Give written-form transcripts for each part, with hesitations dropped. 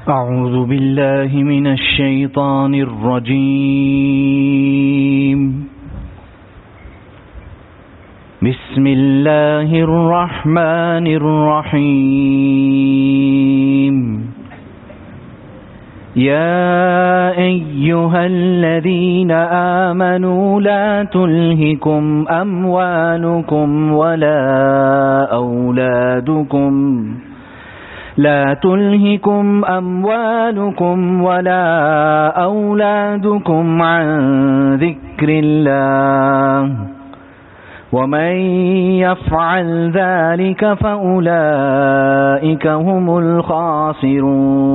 أعوذ بالله من الشيطان الرجيم. بسم الله الرحمن الرحيم. يا أيها الذين آمنوا لا تلهكم أموالكم ولا أولادكم عن ذكر الله ومن يفعل ذلك فأولئك هم الخاسرون.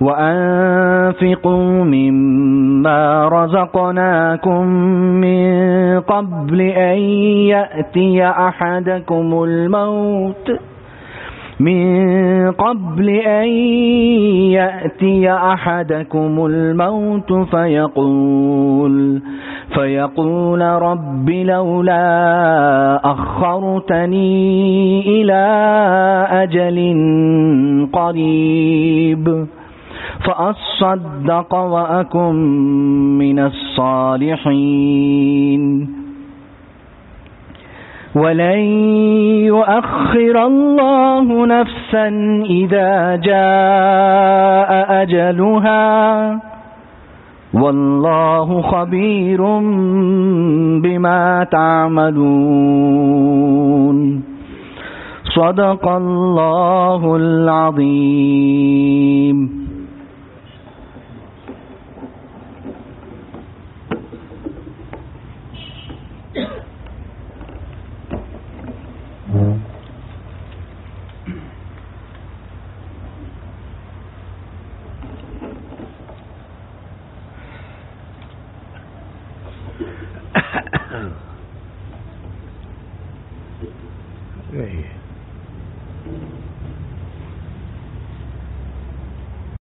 وأنفقوا مما رزقناكم من قبل أن يأتي أحدكم الموت فيقول رب لولا أخرتني إلى أجل قريب فأصدق وأكن من الصالحين ولن يؤخر الله نفسا إذا جاء أجلها والله خبير بما تعملون. صدق الله العظيم.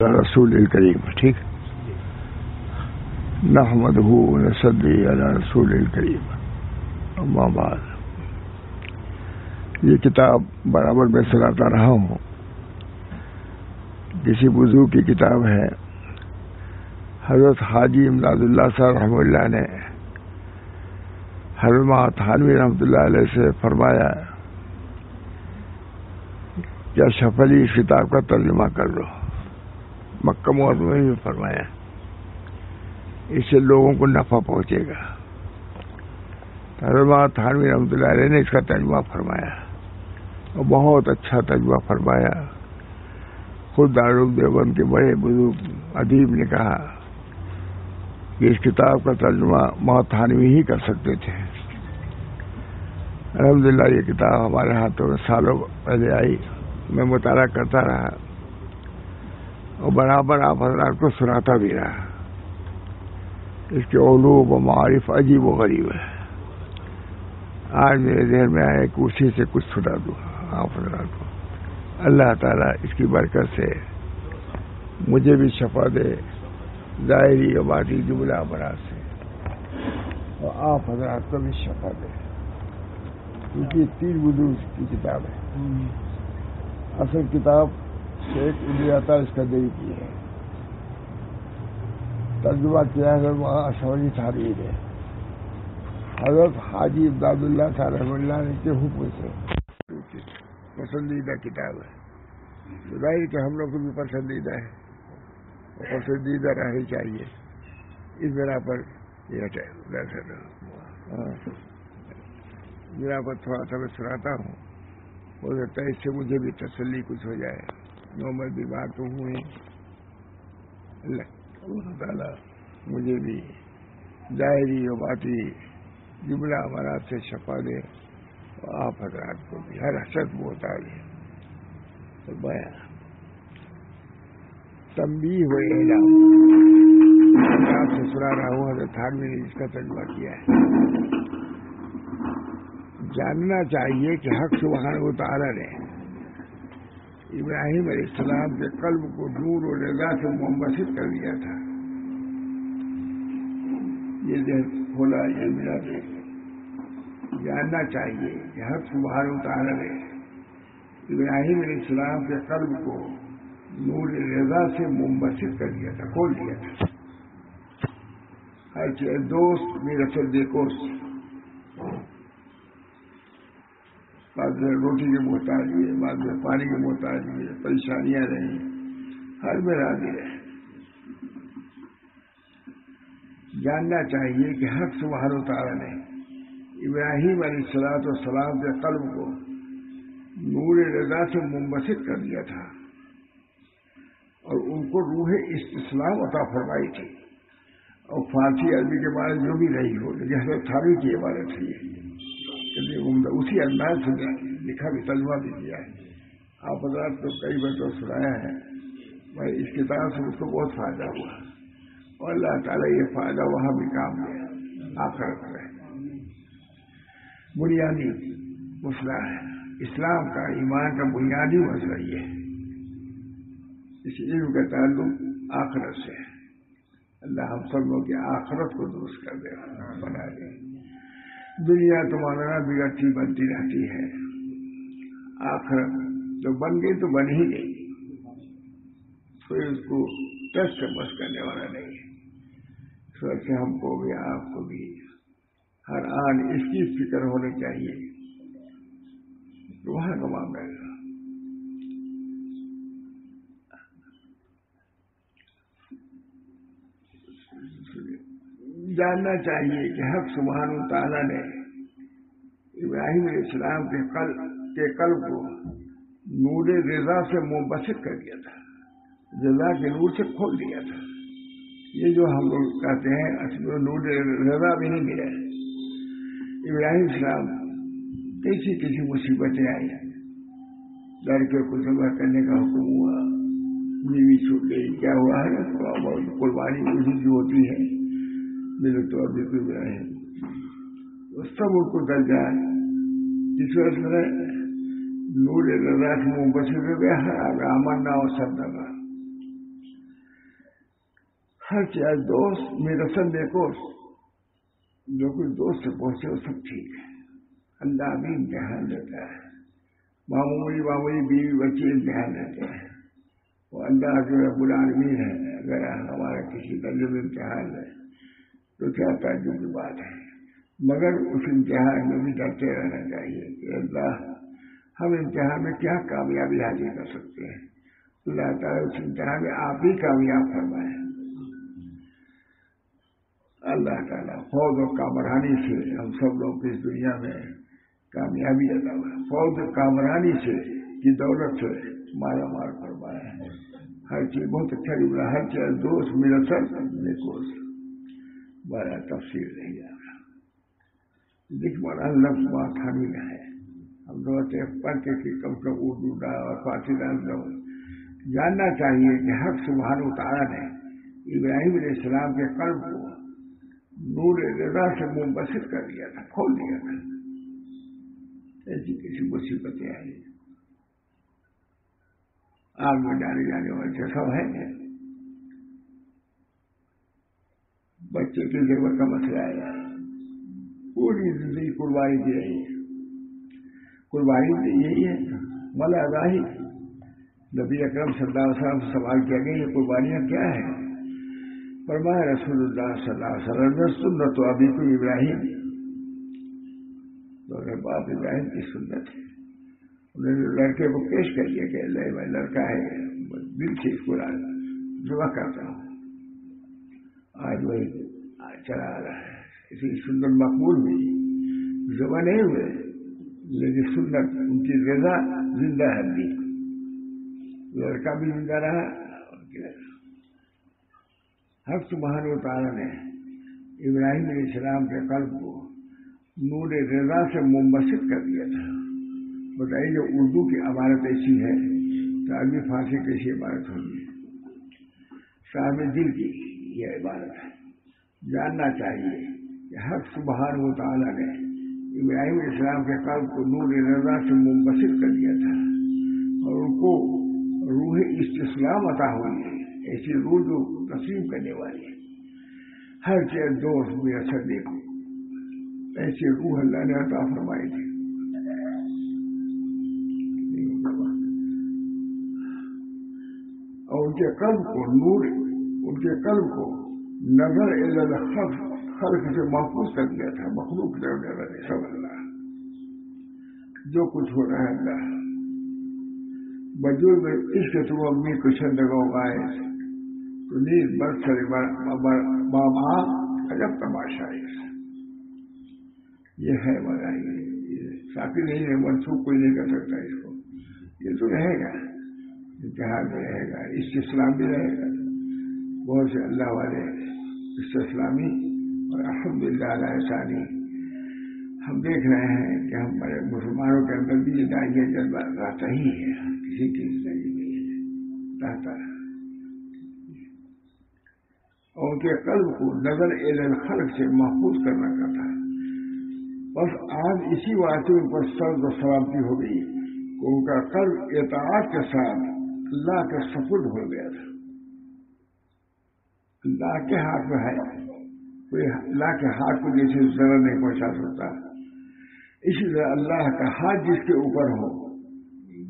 رسول الکریم. ٹھیک. نحمدہ ونصلی علی رسول الکریم. اما بعد. یہ کتاب برابر میں سناتا رہا ہوں. کسی بزرگ کی کتاب ہے. حضرت حاجی امداد اللہ صاحب رحمہ اللہ نے حضرت تھانوی رحمۃ اللہ علیہ سے فرمایا کہ اشرف علی اس کتاب کا ترجمہ کر لو. مکہ معظمہ میں فرمایا اس سے لوگوں کو نفع پہنچے گا. حضرت تھانوی رحمۃ اللہ علیہ نے اس کا ترجمہ فرمایا اور بہت اچھا ترجمہ فرمایا. خود دارالعلوم دیوبند کے بڑے بزرگ ادیب نے کہا کہ اس کتاب کا ترجمہ مولانا تھانوی ہی کر سکتے تھے. الحمدللہ یہ کتاب ہمارے ہاتھوں میں سالوں پہلے آئی. میں مطالعہ کرتا رہا اور برابر آپ حضرات کو سناتا بھی رہا. اس کے علوم و معارف عجیب و غریب ہے. آج میرے ذہن میں آیا کہ اسی سے کچھ سنا دوں آپ حضرات کو. اللہ تعالیٰ اس کی برکت سے مجھے بھی شفا دے ظاہری و باطنی جملہ امراض سے, اور آپ حضرات کو بھی شفا دے. کیونکہ تین بزرگ کی کتاب ہے. اصل کتاب شیخ الیاتا اسکندری کی ہے. ترجمہ کیا ہے اشوری تحریر ہے. حضرت حاجی امداد اللہ صاحب رحمہ اللہ کے حکم سے پسندیدہ کتاب ہے. ظاہر کہ ہم لوگ کو بھی پسندیدہ ہے اور پسندیدہ رہنی چاہیے. اس بنا پر تھوڑا سا میں سناتا ہوں. ہو سکتا ہے اس سے مجھے بھی تسلی کچھ ہو جائے. نومر بیمار تو ہوئے. اللہ تعالیٰ مجھے بھی ظاہری و باطنی جملہ امراض سے شفا دے اور آپ حضرات کو بھی ہر حسد میں اتار دے. تنبیہ و اعلام میں آپ سے سنا رہا ہوں. حضرت تھانوی نے اس کا ترجمہ کیا ہے. جاننا چاہیے کہ حق سبحانہ و تعالیٰ نے ابراہیم علیہ السلام کے قلب کو نور و رضا سے منبسط کر دیا تھا. یہ ذہن کھولا. یہ ملا دے جاننا چاہیے کہ حق سبحانہ و تعالیٰ نے ابراہیم علیہ السلام کے قلب کو نور رضا سے منبسط کر دیا تھا، کھول دیا تھا. ہر چیز دوست میرا سر دیکھو، بعد میں روٹی کے محتاج ہوئے، بعد میں پانی کے محتاج ہوئے، پریشانیاں رہیں، ہر میں راضی رہے. جاننا چاہیے کہ حق سبحانہ وتعالی نے ابراہیم علیہ السلام کے قلب کو نور رضا سے منبسط کر دیا تھا اور ان کو روح استسلام عطا فرمائی تھی. اور فارسی عربی کے بارے جو بھی رہی ہو، لیکن حضرت تھانوی کی عبارت ہے یہ، اسی انداز سے لکھا بھی، ترجمہ بھی کیا ہے. آپ حضرات کو کئی بار تو سنایا ہے. بھائی اس کتاب سے مجھ کو بہت فائدہ ہوا اور اللہ تعالیٰ یہ فائدہ وہاں بھی کام دیا آخرت میں. بنیادی مسئلہ ہے اسلام کا، ایمان کا بنیادی مسئلہ یہ ہے. اس علم کا تعلق آخرت سے ہے. اللہ ہم سب لوگ کی آخرت کو درست کر دے، بنا دے. دنیا تمہارا بگڑتی بنتی رہتی ہے، آخرت جو بن گئی تو بن ہی گئی، کوئی اس کو ٹچ بس کرنے والا نہیں ہے. سوچ ہم کو بھی آپ کو بھی ہر آن اس کی فکر ہونی چاہیے وہاں کا معاملہ ہے. جاننا چاہیے کہ حق سبحانہ وتعالی نے ابراہیم علیہ السلام کے قلب کو نور رضا سے منبسط کر دیا تھا، رضا کے نور سے کھول دیا تھا. یہ جو ہم لوگ کہتے ہیں اصل میں نور رضا بھی نہیں ملا. ابراہیم السلام کسی مصیبتیں آئی، لڑکے کو ذبح کرنے کا حکم ہوا، بیوی چھوٹ گئی، کیا ہوا ہے قربانی اسی کی ہوتی ہے. میرے تو ابھی کوئی ابراہیم سب ان کو ڈر جائے، جس وجہ سے نور رضا سے منبسط ہو گیا. آمنا اور صدقہ، ہر چیز دوست میرا سب دیکھو، جو کوئی دوست سے پہنچے وہ سب ٹھیک ہے. اللہ بھی امتحان دیتا ہے، معمولی بیوی بچے امتحان دیتے ہیں. وہ اللہ جو رب العالمین ہے، اگر ہمارا کسی درجے میں امتحان ہے تو کیا تعجب کی بات ہے. مگر اس امتحان میں بھی ڈرتے رہنا چاہیے کہ اللہ ہم امتحان میں کیا کامیابی حاصل کر سکتے ہیں. اللہ تعالیٰ اس امتحان میں آپ ہی کامیاب فرمائے. اللہ تعالیٰ فوج و کامرانی سے ہم سب لوگ اس دنیا میں کامیابی عطا فرمائے. فوج و کامرانی سے کی دولت سے مالا مال فرمائے. ہر چیز بہت اچھا بولا، ہر چیز دوست میرا سر دوست بڑا تفصیل نہیں جا رہا. دیکھ بڑا لفظ بات ہمیں ہے. ہم لوگ پڑھ کے کم سے کم اردو اور فارسی لوگ جاننا چاہیے کہ حق سبحانہ وتعالی نے ابراہیم علیہ السلام کے قلب کو نور رضا سے منبسط کر دیا تھا، کھول دیا تھا. ایسی کسی مصیبتیں آئی، آگ میں ڈالے جانے والے سب ہیں. بچے کی ضرورت کا مسئلہ آیا، پوری زندگی قربانی دی رہی ہے. قربانی یہی ہے ملا ظاہر. نبی اکرم صلی اللہ علیہ وسلم سے سوال کیا گیا یہ قربانیاں کیا ہے؟ فرمایا رسول اللہ صلی اللہ علیہ وسلم سنت ابیکم ابراہیم، تو باپ ابراہیم کی سنت ہے. انہوں نے لڑکے کو پیش کر دیا کہ اللہ میں لڑکا ہے، دل سے اس کو دعا کرتا ہوں. آج وہی چلا آ رہا ہے. اسی سنت مقبول ہوئی، زبا نہیں ہوئے، لیکن سنت ان کی رضا زندہ ہے. لڑکا بھی زندہ رہا. حق سبحانہ وتعالی نے ابراہیم علیہ السلام کے قلب کو نور رضا سے منبسط کر دیا تھا. بتائیے جو اردو کی عبارت ایسی ہے تو عربی فارسی کیسی عبارت ہوگی؟ صاحب دل کی یہ عبارت ہے. جاننا چاہیے کہ حق سبحانہ وتعالی نے ابراہیم علیہ السلام کے قلب کو نور رضا سے منبسط کر دیا تھا اور ان کو روح استسلام عطا ہوئی ہے. ایسی روح جو تسلیم کرنے والی ہے، ہر چیز دوست میں اثر دیکھو، ایسی روح اللہ نے عطا فرمائی تھی. اور ان کے قلب کو نور، ان کے قلب کو نظر خلق سے محفوظ کر دیا تھا، مخلوق سے نظر سب اللہ، جو کچھ ہو رہا ہے اللہ بجور میں اس کے تو امی کو چندگا اگائے تو نیز برس بابا عجب تماشا ہے، یہ ہے بتائیے، ساتھی نہیں ہے، منسوخ کوئی نہیں کر سکتا اس کو، یہ تو رہے گا، امتحان بھی رہے گا، استسلام بھی رہے گا، بہت سے اللہ والے استسلامی اور الحمدللہ علی احسانی ہم دیکھ رہے ہیں کہ ہمارے مسلمانوں کے اندر بھی یہ داعیہ جذبہ رہتا ہی ہے، کسی کی زندگی میں رہتا ہے، اور ان کے قلب کو نظر الخلق سے محفوظ کرنا کا تھا۔ بس آج اسی واقعے پر سرد و سلامتی ہو گئی کہ ان کا قلب اطاعت کے ساتھ اللہ کے سپرد ہو گیا تھا، اللہ کے ہاتھ میں ہے، کوئی اللہ کے ہاتھ کو جیسے ضرر نہیں پہنچا سکتا، اسی طرح اللہ کا ہاتھ جس کے اوپر ہو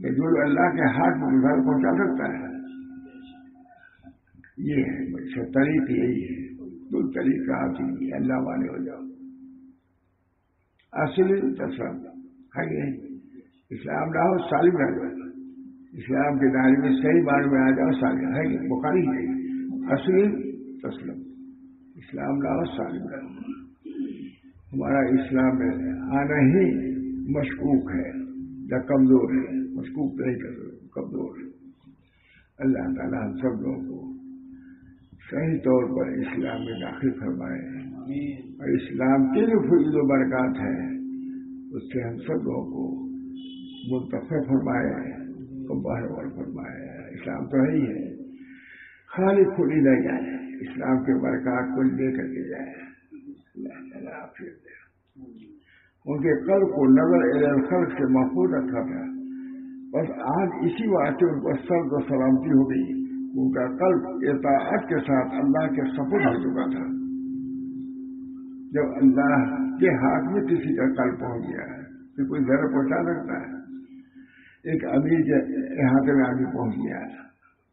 کہ جو اللہ کے ہاتھ کو گزار پہنچا سکتا ہے، یہ ہے طریق، یہی ہے تو طریقہ آپ ہی اللہ والے ہو جاؤ، اصل تسلیم ہے کہ اسلام لاؤ سالم رہ جاؤ، اسلام کے دائرے میں صحیح بار میں آ جاؤ سالم ہے کہ بخاری ہے، اصل تسلیم اسلام لاؤ سالم رہ جاؤ۔ ہمارا اسلام میں آنا ہی مشکوک ہے یا کمزور ہے، مشکوک نہیں کر سکتے، کمزور ہے۔ اللہ تعالیٰ ہم سب لوگوں کو صحیح طور پر اسلام میں داخل فرمائے، اور اسلام کے جو فضل و برکات ہیں اس سے ہم سب لوگوں کو منتفع فرمائے اور بہرور فرمائے۔ اسلام تو ہے ہی ہے، خالی کھلی نہ جائے، اسلام کے برکات کو لے کر کے جائے، اللہ تعالیٰ حافظ دے۔ ان کے قلب کو نظر الخلق سے محفوظ رکھا تھا، بس آج اسی واقعے ان پر سرد و سلامتی ہو گئی، ان کا قلب اطاعت کے ساتھ اللہ کے سپرد ہو چکا تھا۔ جب اللہ کے ہاتھ میں کسی کا قلب پہنچ گیا ہے تو کوئی ضرر پہنچا سکتا ہے؟ ایک امیر کے احاطے میں آدمی پہنچ گیا،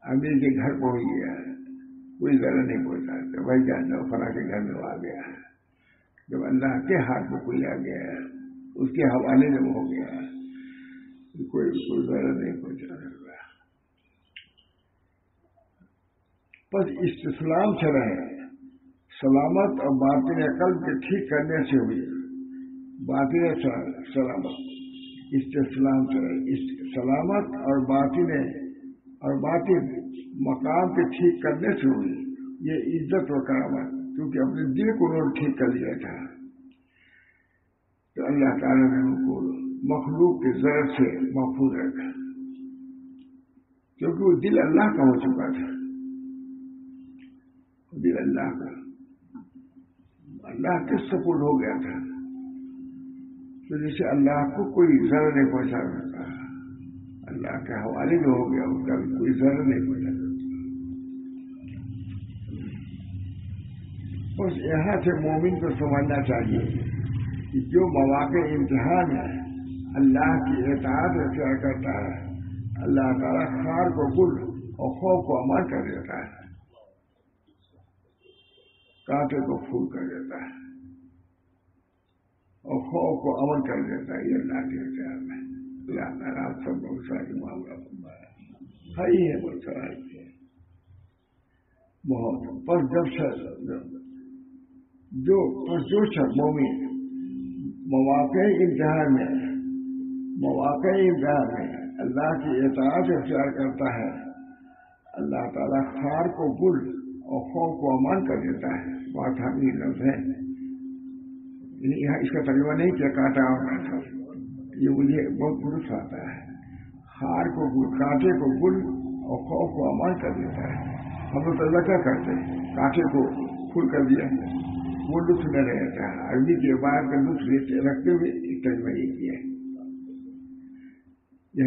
امیر کے گھر پہنچ گیا، کوئی ضرر نہیں پہنچا سکتا، بھائی جانا فلاں کے گھر میں آ گیا۔ جب اللہ کے ہاتھ میں کوئی آ گیا ہے، اس کے حوالے میں ہو گیا، کوئی ضرر نہیں پہنچا سکتا۔ بس استسلام سے رہے، سلامت اور باطن قلب کے ٹھیک کرنے سے ہوئی، باطن سلامت استسلام سے رہے، سلامت اور باطن مقام کے ٹھیک کرنے سے ہوئی، یہ عزت و کرامت، کیونکہ اپنے دل کو انہوں نے ٹھیک کر لیا تھا، تو اللہ تعالیٰ نے ان کو مخلوق کے ضرر سے محفوظ رکھا، کیونکہ وہ دل اللہ کا ہو چکا تھا، دل اللہ کا، اللہ کے سپرد ہو گیا تھا، تو جیسے اللہ کو کوئی ضرر نہیں پہنچا سکتا، اللہ کے حوالے میں ہو گیا، اس کا کوئی ضرر نہیں پہنچا سکتا۔ بس یہاں سے مومن کو سمجھنا چاہیے کہ جو مواقع امتحان میں اللہ کی اطاعت اختیار کرتا ہے، اللہ تعالیٰ خار کو گل اور خوف کو امن کر دیتا ہے، کانٹے کو پھول کر دیتا ہے اور خوف کو امن کر دیتا ہے، یہ اللہ کے اختیار میں۔ اللہ تعالیٰ سب بہت ساری معاملہ ہے ہی ہے، بہت سارا بہت پر جو شخص مومن مواقع امتحان میں اللہ کی اطاعت اختیار کرتا ہے، اللہ تعالیٰ خار کو گل اور خوف کو امان کر دیتا ہے۔ بات حقیقی لفظ ہے، اس کا ترجمہ نہیں کیا کانٹا اور کانٹا، یہ مجھے بہت درست آتا ہے۔ خار کو گل، کانٹے کو گل اور خوف کو امان کر دیتا ہے۔ ہم لوگ تجربہ کیا کرتے ہیں، کانٹے کو پھول کر دیا، وہ لطف نہ رہتا ہے، عربی کے بعد کا لطف رکھتے ہوئے ایک ترجمہ یہ کیا ہے۔ یہ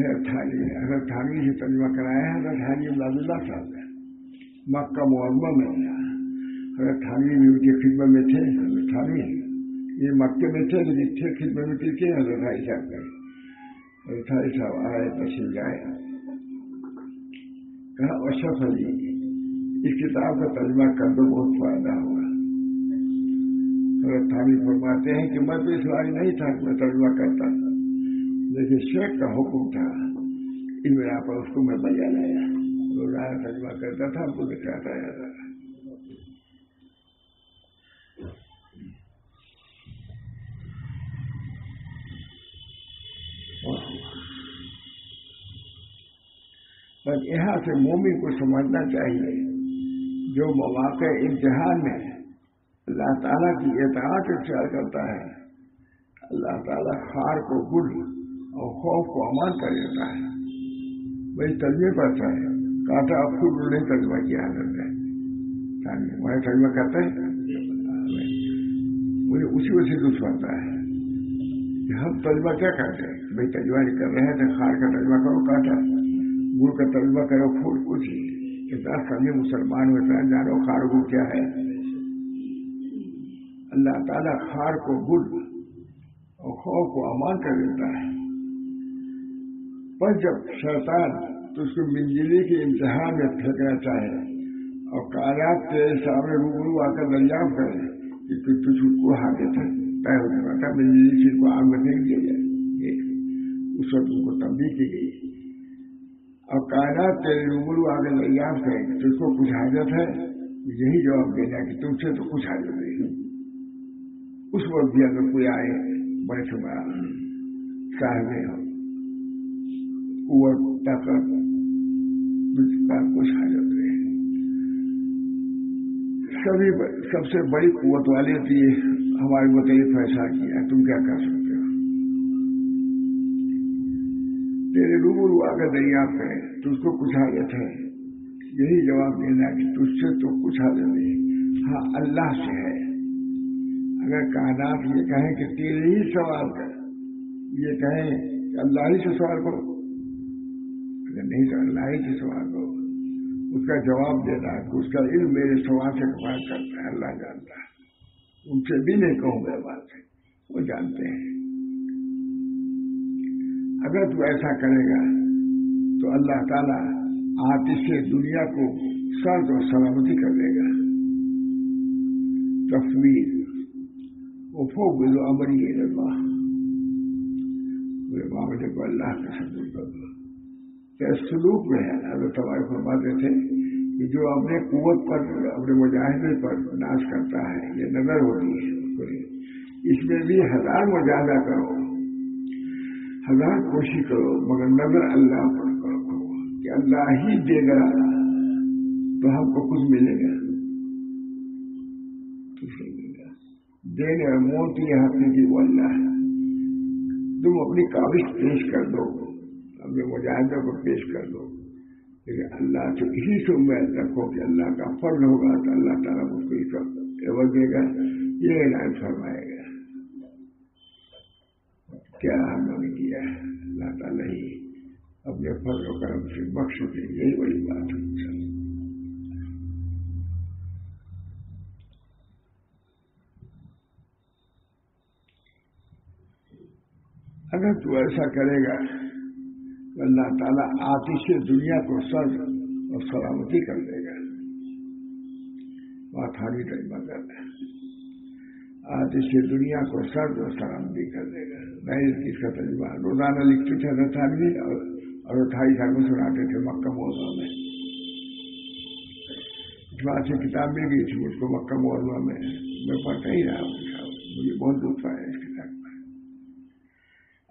حضرت تھانوی سے ترجمہ کرایا ہے، حضرت حاجی عبداللہ صاحب نے مکہ معظمہ میں، حضرت تھانوی بھی ان کی خدمت میں تھے، حضرت تھانوی یہ مکے میں تھے لیکن تھے خدمت میں تھے حضرت حاجی صاحب کا، حضرت حاجی صاحب آئے تشریف لائے، کہا اشرف علی اس کتاب کا ترجمہ کر دو، بہت فائدہ ہوگا۔ حضرت تھانوی فرماتے ہیں کہ میں تو اس لائق نہیں تھا کہ میں ترجمہ کرتا تھا، لیکن شیخ کا حکم تھا، اس بنا پر اس کو میں بجا لایا، روزانہ ترجمہ کرتا تھا، ہم کو دکھاتا جاتا تھا۔ بس یہاں سے مومن کو سمجھنا چاہیے جو مواقع امتحان میں اللہ تعالیٰ کی اطاعت اختیار کرتا ہے، اللہ تعالیٰ خار کو گل اور خوف کو امان کر دیتا ہے۔ وہی ترجمے پڑتا ہے، کاٹا اب خود نہیں ترجمہ کیا حضرت ہے، وہی ترجمہ کرتا ہے، مجھے اسی وجہ سے دوست پڑتا ہے کہ ہم ترجمہ کیا کرتے ہیں؟ بھائی ترجمہ نہیں کر رہے ہیں تو خار کا ترجمہ کرو، کاٹا گل کا ترجمہ کرو، پھول کچھ ہی اتنا سمجھے مسلمان ہوتا ہے، جانو خار گل کیا ہے۔ اللہ تعالیٰ خار کو گل اور خوف کو امان کر دیتا ہے، پر جب شیطان تو اس کو منجلی کے امتحان میں پھینکنا چاہے اور کائنات تیرے سامنے روبرو آ کر دریافت کرے کہ تجھ کو حاجت ہے، طے ہو چکا تھا، منجلی چیز کو آگ میں پھینک دیا جائے، اس وقت ان کو تنبیہ کی گئی، اور کائنات تیرے روبرو آ کر دریافت کرے کہ تجھ کو کچھ حاجت ہے، یہی جواب دینا کہ تم سے تو کچھ حاجت نہیں۔ اس وقت بھی اگر کوئی آئے بڑے سے بڑا صاحب قوت طاقت کا کچھ حاجت نہیں، سب سے بڑی قوت والی تھی ہمارے متعلق فیصلہ کیا، تم کیا کر سکتے ہو؟ تیرے روبرو آ کر دریافت کرے تجھ کو کچھ حاجت ہے، یہی جواب دینا کہ تجھ سے تو کچھ حاجت نہیں، ہاں اللہ سے ہے۔ اگر کائنات یہ کہیں کہ تیرے ہی سوال کر، یہ کہیں کہ اللہ ہی سے سوال کرو، اگر نہیں تو اللہ ہی سے سوال کرو، اس کا جواب دینا کہ اس کا علم میرے سوال سے کفایت کرتا ہے، اللہ جانتا ہے، ان سے بھی نہیں کہوں گا بات ہے، وہ جانتے ہیں۔ اگر تو ایسا کرے گا تو اللہ تعالیٰ آتش دنیا کو سرد اور سلامتی کر دے گا۔ تصویر وفوض امری الی اللہ، میرے معاملے کو اللہ کا سبوت کر دو۔ تو سلوک میں ہے حضرت تبارک فرماتے تھے کہ جو اپنے قوت پر اپنے مجاہدے پر ناز کرتا ہے، یہ نظر ہوتی ہے، اس میں بھی 1000 مجاہدہ کرو، 1000 کوشش کرو، مگر نظر اللہ پر کرو کہ اللہ ہی دے گا تو ہم کو کچھ ملے گا، دینے اور موت یہ حقیقی وہ اللہ ہے۔ تم اپنی کاوش پیش کر دو، اپنے مجاہدوں کو پیش کر دو، لیکن اللہ سے اسی سے امید رکھو کہ اللہ کا فضل ہوگا تو اللہ تعالیٰ مجھ کو اس وقت عوض دے گا، یہ اعلان فرمائے گا۔ کیا ہم نے کیا ہے؟ اللہ تعالیٰ ہی اپنے فضل و کرم سے بخش دے، یہی بڑی بات ہے۔ اگر تو ایسا کرے گا تو اللہ تعالیٰ آتش دنیا کو سرد اور سلامتی کر دے گا۔ بات ہاری ترجمہ کرتا ہے، آتش دنیا کو سرد اور سلامتی کر دے گا۔ میں اس کا ترجمہ روزانہ لکھتے تھے حضرت تھانوی اور 28 سال میں سناتے تھے مکہ معظمہ میں۔ اس بات سے کتاب مل گئی تھی مجھ کو مکہ معظمہ میں پڑھتا ہی رہا ہوں، مجھے بہت دکھ آیا اس کتاب میں۔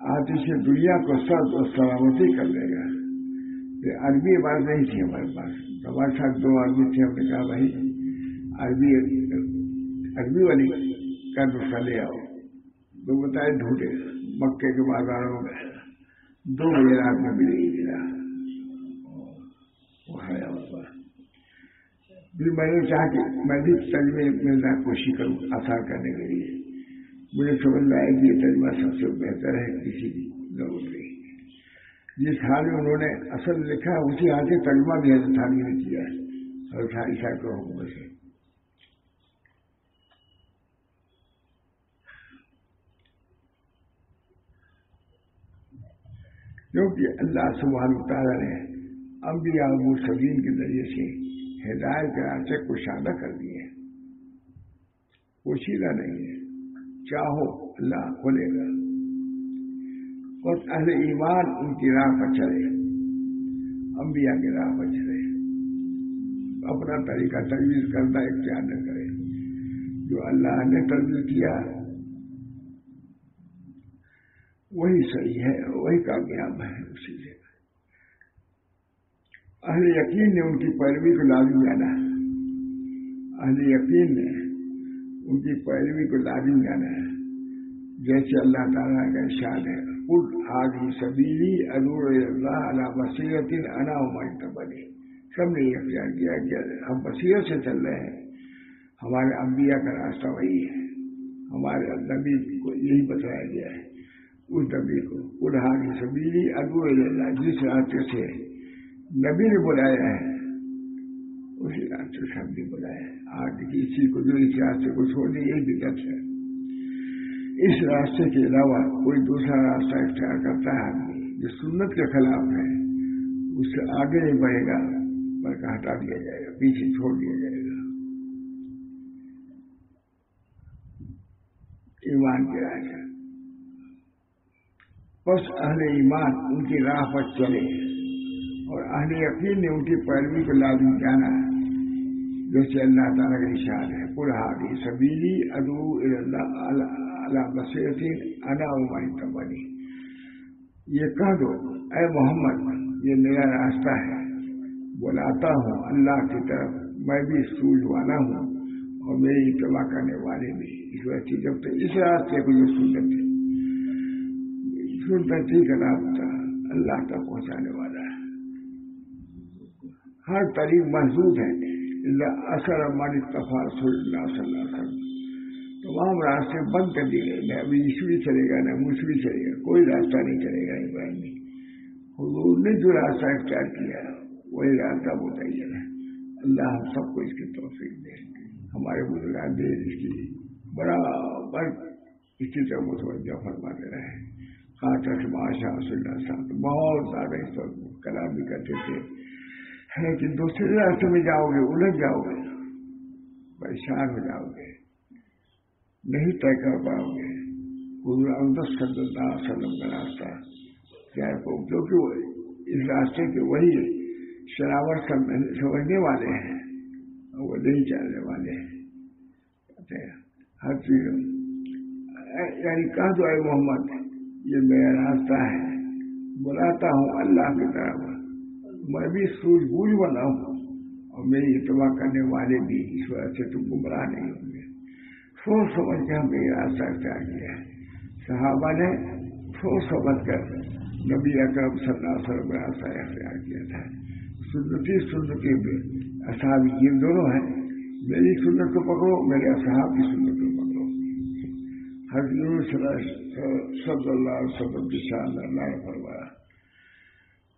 آتش دنیا کو سرد اور سلامتی کر دے گا۔ یہ عربی بات نہیں تھی ہمارے پاس، ہمارے ساتھ 2 آدمی تھے، ہم نے کہا بھائی عربی والی کا نسخہ لے آؤ، تو بتائے ڈھونڈے مکے کے بازاروں میں 2 بجے رات میں ملے ہی ملا، وہ ہے پھر میں نے چاہا کہ میں بھی ترجمے میں کوشش کروں آسان کرنے کے لیے، مجھے سمجھ میں آئے کہ یہ ترجمہ سب سے بہتر ہے، کسی کی ضرورت نہیں۔ جس حال میں انہوں نے اصل لکھا اسی حال سے ترجمہ بھی حضرت تھانوی نے کیا ہے، حضرت عائشہ کے حکم سے۔ کیونکہ اللہ سبحانہ وتعالیٰ نے انبیاء مرسلین کے ذریعے سے ہدایت کے راستے کشادہ کر دیے، پوشیدہ نہیں ہے، چاہو اللہ کھولے گا۔ اور اہل ایمان ان کی راہ پر چلے، انبیاء کی راہ پر چلے، اپنا طریقہ تجویز کرنا اختیار نہ کرے، جو اللہ نے تجویز کیا وہی صحیح ہے، وہی کامیاب ہے۔ اسی سے اہل یقین نے ان کی پیروی کو لازم جانا ہے، اہل یقین نے ان کی پیروی کو لازم جانا ہے، جیسے اللہ تعالیٰ کا ارشاد ہے قل هذه سبیلی ادعو الی اللہ علی بصیرۃ انا ومن اتبعنی۔ سب نے یہ اختیار کیا کہ ہم بصیرت سے چل رہے ہیں، ہمارے انبیاء کا راستہ وہی ہے، ہمارے نبی کو یہی بتایا گیا ہے، اس نبی کو قل هذه سبیلی ادعو الی اللہ، جس راستے سے نبی نے بلایا ہے اسی راستے سے ہم نے بلایا ہے۔ آج کسی کو جو اس راستے کو چھوڑنے یہی بدعت ہے، اس راستے کے علاوہ کوئی دوسرا راستہ اختیار کرتا ہے آدمی جو سنت کے خلاف ہے، اس سے آگے نہیں بڑھے گا بلکہ ہٹا دیا جائے گا، پیچھے چھوڑ دیا جائے گا۔ ایمان کی راہ ہے، بس اہل ایمان ان کی راہ پر چلے اور اہل یقین نے ان کی پیروی کو لازم جانا ہے، جیسے اللہ تعالیٰ کا ارشاد ہے قل هذه سبیلی ادعو الی اللہ علی بصیرۃ انا ومن اتبعنی۔ یہ کہہ دو اے محمد یہ میرا راستہ ہے، بلاتا ہوں اللہ کی طرف، میں بھی سوجھ والا ہوں اور میری اتباع کرنے والے بھی۔ اس وجہ سے جب تک اس راستے کو جو سنتا ٹھیک رابطہ اللہ تک پہنچانے والا ہے، ہر طریق محدود ہے، اثر من اتبع رسول اللہ صلی اللہ علیہ وسلم، تمام راستے بند کر دیے گئے، نہ ابھی عیسوی چلے گا نہ موسوی چلے گا، کوئی راستہ نہیں چلے گا ابراہیم میں۔ حضور نے جو راستہ اختیار کیا وہی راستہ متعین ہے۔ اللہ ہم سب کو اس کی توفیق دے، ہمارے بزرگان دے اس کی برابر اس کی طرف متوجہ فرماتے رہے۔ خاطر ماشاء اللہ صاحب بہت زیادہ اس وقت کلام بھی کرتے تھے، لیکن دوسرے راستے میں جاؤ گے الجھ جاؤ گے، پریشان ہو جاؤ گے، نہیں طے کر پاؤ گے حضور اقدس صلی اللہ علیہ وسلم کا راستہ کیا ہے، کیونکہ اس راستے کے وہی شراوت سمجھنے والے ہیں اور وہ نہیں چلنے والے ہیں۔ ہر چیز یعنی کہہ دو اے محمد یہ میرا راستہ ہے، بلاتا ہوں اللہ کی طرف، میں بھی سوجھ بوجھ والا ہوں اور میری اتباع کرنے والے بھی، اس وجہ سے تم گمراہ نہیں ہوں گے۔ سوچ سمجھ کے ہم نے یہ راستہ اختیار کیا ہے، صحابہ نے سوچ سمجھ کر نبی اکرم صلی اللہ علیہ وسلم کا راستہ اختیار کیا تھا۔ سنتی اصحاب یہ دونوں ہیں، میری سنت کو پکڑو، میرے اصحاب کی سنت کو پکڑو۔ حضرت صلی اللہ علیہ وسلم کی شان اللہ نے فرمایا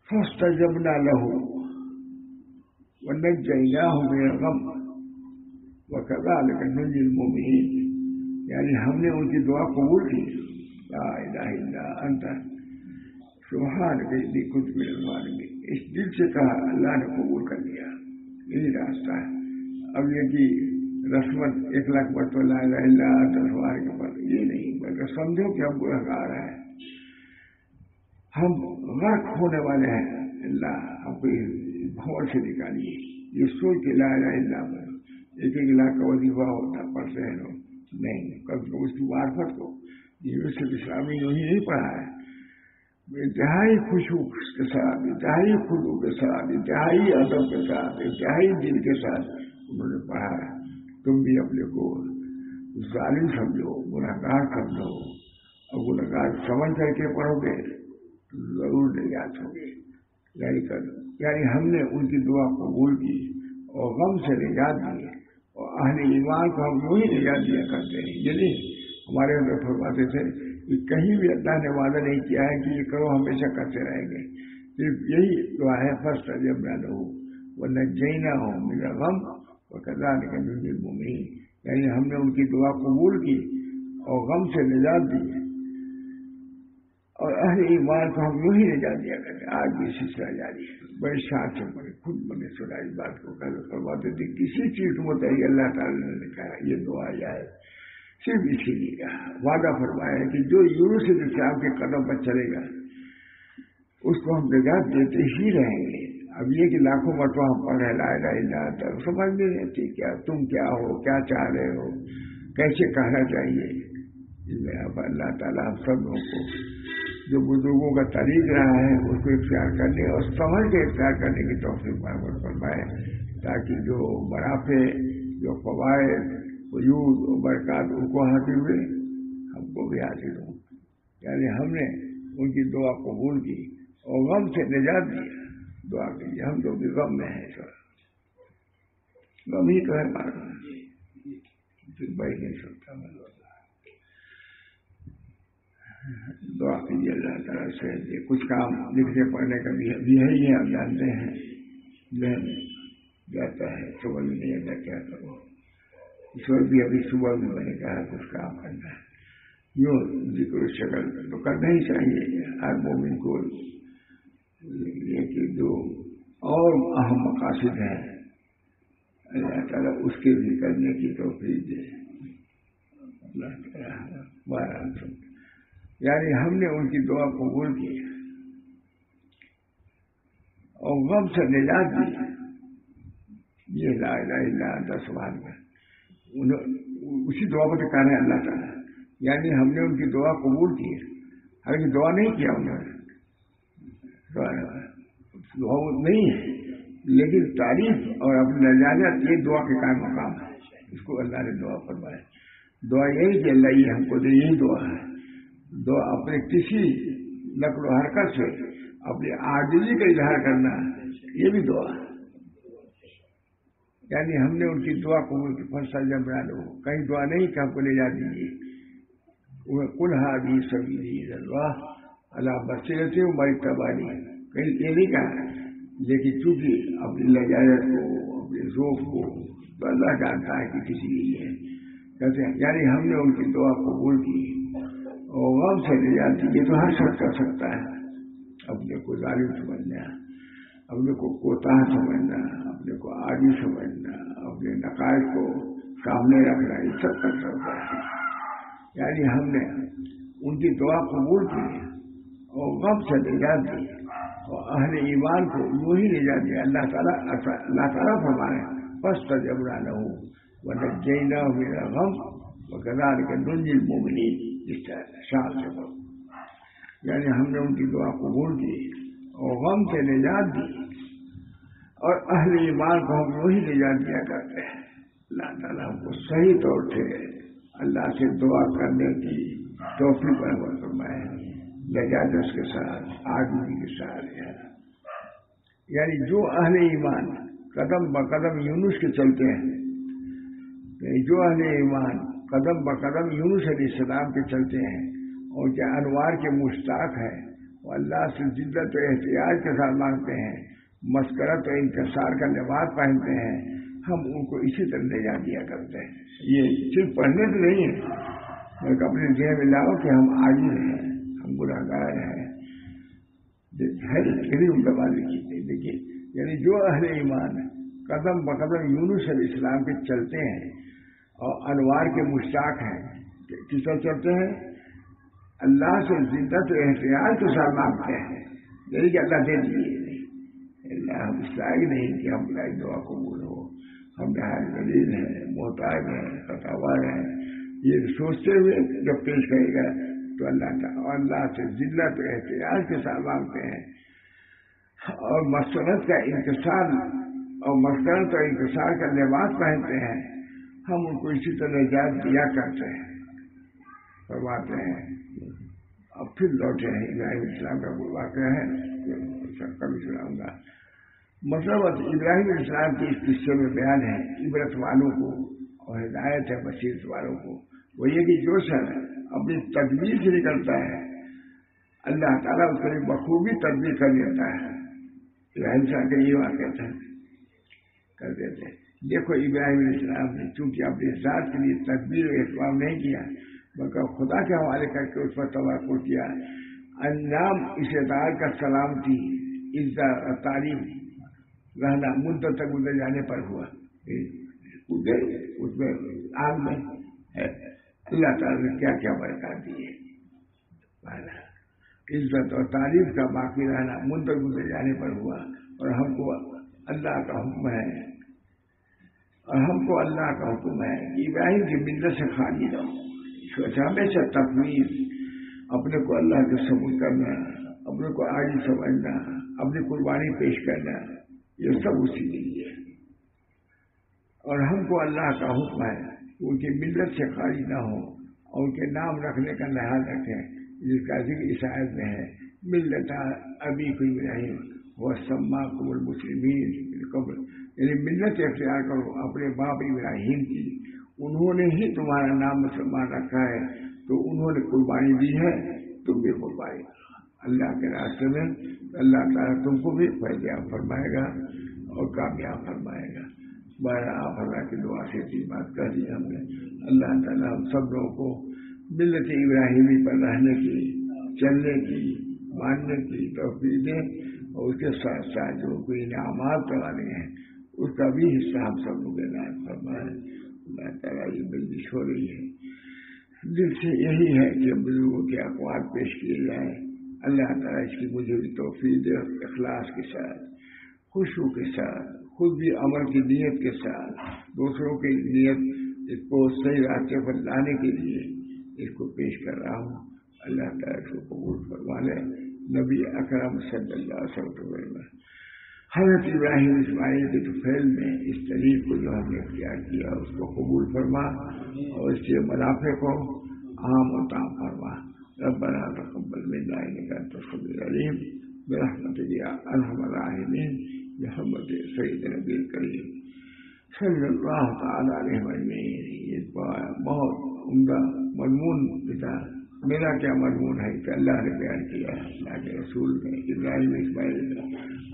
فاستجبنا له ونجيناه من الغم وكذلك ننجي المؤمنين، یعنی ہم نے ان کی دعا قبول کی، لا الہ الا انت سبحانک انی کنت من الظالمین، اس دل سے کہا اللہ نے قبول کر لیا، یہی راستہ ہے۔ اب یہ کہ رسمت 1,00,000 مرتبہ لا الہ الا انت سبحانک پر یہ نہیں، بلکہ سمجھو کہ ہم گنہگار ہیں، ہم غرق ہونے والے ہیں، اللہ ہم کو بھور سے نکالیے۔ یہ سوچ کے لا الہ الا اللہ ایک لاکھ کا وظیفہ ہوتا پڑھتے ہیں لوگ نہیں، کم سے کم اس کی معرفت کو یونیورسٹی اسلامی یوں ہی نہیں پڑھا ہے، انتہائی خوشبو کے ساتھ، انتہائی خلوص کے ساتھ، انتہائی ادب کے ساتھ، انتہائی دل کے ساتھ انہوں نے پڑھا ہے۔ تم بھی اپنے کو ظالم سمجھو، گنہگار سمجھو، اور گنہگار سمجھ کر کے پڑھو گے ضرور نجات ہوگی۔ یعنی ہم نے ان کی دعا قبول کی اور غم سے نجات دی، اور اہل ایمان کو ہم وہی نجات دیا کرتے ہیں۔ یعنی ہمارے اندر فرماتے تھے کہ کہیں بھی اللہ نے وعدہ نہیں کیا ہے کہ یہ کرو ہمیشہ کرتے رہیں گے، صرف یہی دعا ہے فاستجبنا له ونجيناه من الغم وكذلك ننجي المؤمنين، یعنی ہم نے ان کی دعا قبول کی اور غم سے نجات دی اور اہل ایمان کو ہم یوں ہی نجات دیا کرتے ہیں. آج بھی سلسلہ جاری ہے. بڑے شان سے بڑے خود بنے سنا اس بات کو کل فرماتے تھے کسی چیز کو متعلق اللہ تعالیٰ نے کہا یہ دعا جائے صرف اسی لیے وعدہ فرمایا ہے کہ جو یونس علیہ السلام کے قدم پر چلے گا اس کو ہم نجات دیتے ہی رہیں گے. اب یہ کہ لاکھوں مرتبہ ہم پڑھ رہے لا الہ الا اللہ سمجھ نہیں رہتی کیا تم کیا ہو کیا چاہ رہے ہو کیسے کہنا چاہیے. اب اللہ تعالیٰ ہم سب لوگوں کو جو بزرگوں کا طریق رہا ہے اس کو اختیار کرنے اور سمجھ کے اختیار کرنے کی توفیق برابر فرمائے تاکہ جو منافع جو فوائد وجود و برکات ان کو حاصل ہوئے ہم کو بھی حاصل ہوں. یعنی ہم نے ان کی دعا قبول کی اور غم سے نجات دیا. دعا کیجیے ہم لوگ بھی غم میں ہیں سر غم ہی تو ہے ہمارا بیٹھ نہیں سکتا. دعا کیجیے اللہ تعالیٰ سے کچھ کام لکھنے پڑھنے کا بھی ہے ہی آپ جانتے ہیں ذہن جاتا ہے صبح بھی نہیں آتا کیا کرو. اس وقت بھی ابھی صبح بھی میں نے کہا کچھ کام کرنا ہے یوں ذکر شکل تو کرنا ہی چاہیے ہر مومن کو. یہ کہ جو اور اہم مقاصد ہیں اللہ تعالیٰ اس کے بھی کرنے کی توفیق دے. اللہ تعالیٰ یعنی ہم نے ان کی دعا قبول کی اور غم سے نجات دی. یہ لا الہ الا انت سبحانک اسی دعا کو ٹھکانا ہے اللہ تعالیٰ. یعنی ہم نے ان کی دعا قبول کی حالانکہ دعا نہیں کیا انہوں نے دعا نہیں ہے لیکن تعریف اور اپنے نجات یہ دعا کے قائم مقام ہے. اس کو اللہ نے دعا فرمایا. دعا یہی کہ اللہ یہ ہم کو دے یہی دعا ہے. دعا اپنے کسی نقل و حرکت سے اپنی عاجزی کا اظہار کرنا یہ بھی دعا ہے. یعنی ہم نے ان کی دعا قبول کی فیصلہ جب بنا لو کہیں دعا نہیں کہ ہم کو لے جا دیجیے. کل ہادی سبیلی اللہ اللہ بصیرت ہماری تباہی کہیں یہ نہیں کہا لیکن چونکہ اپنی لجاجت کو اپنے ذوق کو تو اللہ جانتا ہے کہ کسی لیے کہتے ہیں. یعنی ہم نے ان کی دعا قبول کی اور غم سے نجات دی. یہ تو ہر شخص کر سکتا ہے. اپنے کو ظالم سمجھنا اپنے کو کوتاہ سمجھنا اپنے کو عاجز سمجھنا اپنے نقائص کو سامنے رکھنا یہ سب کر سکتا ہے. یعنی ہم نے ان کی دعا قبول کی اور غم سے نجات دی اور اہل ایمان کو یوں ہی نجات دیا. اللہ تعالیٰ فرمائے فاستجبنا له ونجيناه من الغم وكذلك ننجي المؤمنين. اس شان سے بول یعنی ہم نے ان کی دعا قبول کی اور غم سے نجات دی اور اہل ایمان کو ہم وہی نجات دیا کرتے ہیں. اللہ تعالیٰ ہم کو صحیح طور سے اللہ سے دعا کرنے کی توفیق فرمائے نجات اس کے ساتھ آدمی کے ساتھ. یعنی جو اہل ایمان قدم بقدم یونس کے چلتے ہیں یعنی جو اہل ایمان قدم بقدم یونس علیہ السلام کے چلتے ہیں اور جو انوار کے مشتاق ہیں وہ اللہ سے جدت و احتیاط کے ساتھ مانگتے ہیں مسکرت و انکسار کا لباس پہنتے ہیں ہم ان کو اسی طرح لے جا دیا کرتے ہیں. یہ صرف پڑھنے سے نہیں ہے بلکہ اپنے ذہن میں لاؤ کہ ہم عاجز ہیں ہم گناہگار ہیں. ان کا بات لکھی دیکھیے یعنی جو اہل ایمان قدم بقدم یونس علیہ السلام کے چلتے ہیں اور انوار کے مشتاق ہیں کس طرح چلتے ہیں اللہ سے زدت و احتیاط کے ساتھ مانگتے ہیں. یعنی کہ اللہ دے دیجیے اللہ ہم اس لائق نہیں کہ ہم لائق دعا قبول ہو. ہم نہایت ذلیل ہیں محتاج ہیں خطاوار ہیں. یہ سوچتے ہوئے جب پیش کرے گا تو اللہ سے ذلت و احتیاط کے ساتھ مانگتے ہیں اور مسکنت کا انکسار اور مسکنت اور انکسار کا لباس پہنتے ہیں. ہم ان کو اسی طرح نجات دیا کرتے ہیں فرماتے ہیں. اب پھر لوٹے ہیں ابراہیم علیہ السلام کا کوئی واقعہ ہے کبھی سناؤں گا. مطلب ابراہیم علیہ السلام کے اس قصے میں بیان ہے عبرت والوں کو اور ہدایت ہے بصیرت والوں کو. وہ یہ کہ جو سر اپنی تدبیر سے نکلتا ہے اللہ تعالیٰ اس کو بخوبی تدبیر کر لیتا ہے. ابراہیم السلام کا یہ واقعہ تھا کر دیتے. دیکھو ابراہیم علیہ السلام نے چونکہ اپنے ذات کے لیے تدبیر و اہتمام نہیں کیا بلکہ خدا کے حوالے کر کے اس پر توقع کیا انجام اس اطاعت کا سلامتی، عزت، تعلیم رہنا مدت تک گزر جانے پر ہوا، اس میں آگ میں ہے اللہ تعالیٰ نے کیا کیا برکات دی ہے، عزت اور تعریف کا باقی رہنا مدت گزر جانے پر ہوا، اور ہم کو اللہ کا حکم ہے، ابراہیم کی ملت سے خالی رہو، ہمیشہ تفویض، اپنے کو اللہ کے سبوت کرنا، اپنے کو عاجز سمجھنا، اپنی قربانی پیش کرنا، یہ سب اسی کے لیے، اور ہم کو اللہ کا حکم ہے ان کی ملت سے خالی نہ ہو، اور ان کے نام رکھنے کا لحاظ رکھیں، جس کا ذکر اس آیت میں ہے، ملت ابیکم ابراہیم وسماکم المسلمین من قبل، یعنی ملت اختیار کرو اپنے باپ ابراہیم کی، انہوں نے ہی تمہارا نام مسلمان رکھا ہے، تو انہوں نے قربانی دی ہے، تم بھی قربانی اللہ کے راستے میں، اللہ تعالیٰ تم کو بھی فیضیاب فرمائے گا اور کامیاب فرمائے گا۔ آپ اللہ کی دعا سے اتنی بات کر دی ہم نے، اللہ تعالیٰ ہم سب لوگوں کو ملت ابراہیمی پر رہنے کی، چلنے کی، ماننے کی توفیق دیں، اور اس کے ساتھ ساتھ جو کوئی انعامات کرانے ہیں اس کا بھی حصہ ہم سب لوگ عنایت فرمائیں۔ اللہ تعالیٰ یہ بندش ہو رہی ہے، دل سے یہی ہے کہ بزرگوں کے اقوال پیش کیے جائیں، اللہ تعالیٰ اس کی مجھے بھی توفیق دے، اخلاص کے ساتھ، خوشبو کے ساتھ، خود بھی عمل کی نیت کے ساتھ، دوسروں کی نیت اس کو صحیح راستے پر لانے کے لیے اس کو پیش کر رہا ہوں، اللہ تعالیٰ اس کو قبول فرما لے۔ نبی اکرم صلی اللہ علیہ وسلم حضرت ابراہیم اسماعیل کے طفیل میں اس طریق کو جو ہم نے اختیار کیا اس کو قبول فرما، اور اس کے منافع کو عام و تام فرما۔ ربنا تقبل منا انك انت السميع العليم برحمتك يا ارحم الراحمين بحرمت سید نبی الکریم صلی اللہ تعالی علیہ وسلم۔ یہ بہت عمدہ مضمون تھا، میرا کیا مضمون ہے کہ اللہ نے بیان کیا ہے، اللہ کے رسول نے، ابراہیم اسماعیل نے،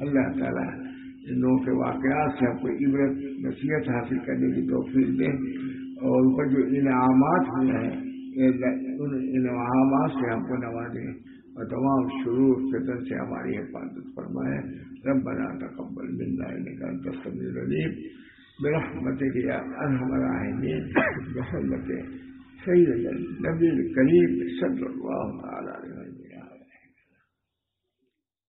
اللہ تعالیٰ ان لوگوں کے واقعات سے ہم کو عبرت نصیحت حاصل کرنے کی توفیق دیں، اور ان پر جو انعامات ہوئے ہیں ان انعامات سے ہم کو نوازیں، اور تمام شرور فتن سے ہماری حفاظت فرمائے۔ ربنا تقبل منا انك انت السميع العليم برحمتك يا ارحم الراحمين بحرمت سید النبی الکریم صلی اللہ تعالی علیہ وسلم۔